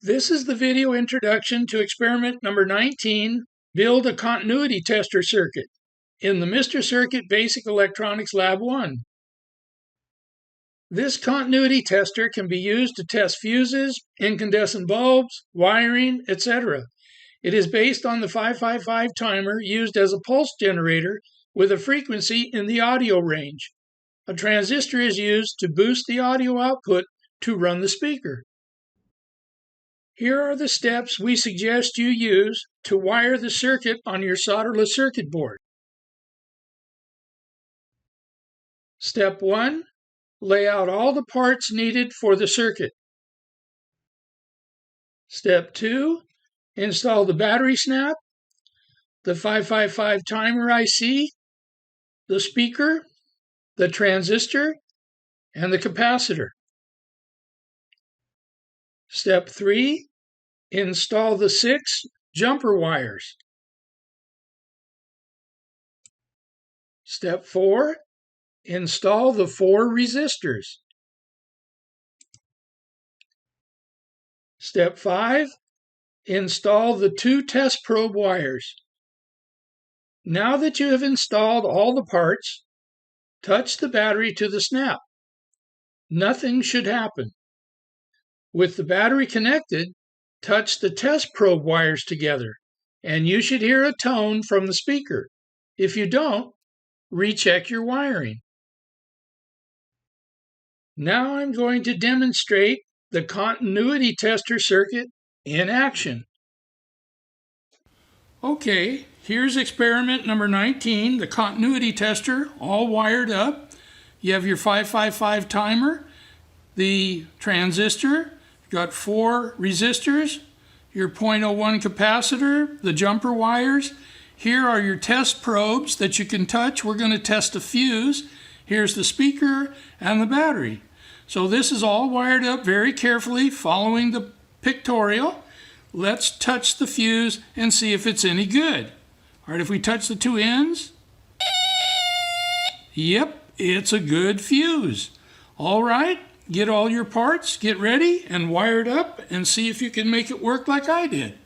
This is the video introduction to experiment number 19, build a continuity tester circuit, in the Mr. Circuit Basic Electronics Lab 1. This continuity tester can be used to test fuses, incandescent bulbs, wiring, etc. It is based on the 555 timer used as a pulse generator with a frequency in the audio range. A transistor is used to boost the audio output to run the speaker. Here are the steps we suggest you use to wire the circuit on your solderless circuit board. Step 1. Lay out all the parts needed for the circuit. Step 2. Install the battery snap, the 555 timer IC, the speaker, the transistor, and the capacitor. Step 3. Install the 6 jumper wires. Step 4. Install the 4 resistors. Step 5. Install the 2 test probe wires. Now that you have installed all the parts, touch the battery to the snap. Nothing should happen. With the battery connected, touch the test probe wires together, and you should hear a tone from the speaker. If you don't, recheck your wiring. Now I'm going to demonstrate the continuity tester circuit in action. Okay, here's experiment number 19, the continuity tester, all wired up. You have your 555 timer, the transistor, you've got 4 resistors, your 0.01 capacitor, the jumper wires. Here are your test probes that you can touch. We're going to test a fuse. Here's the speaker and the battery. So this is all wired up very carefully following the pictorial. Let's touch the fuse and see if it's any good. All right, if we touch the 2 ends, yep, it's a good fuse. All right, get all your parts, get ready and wire it up and see if you can make it work like I did.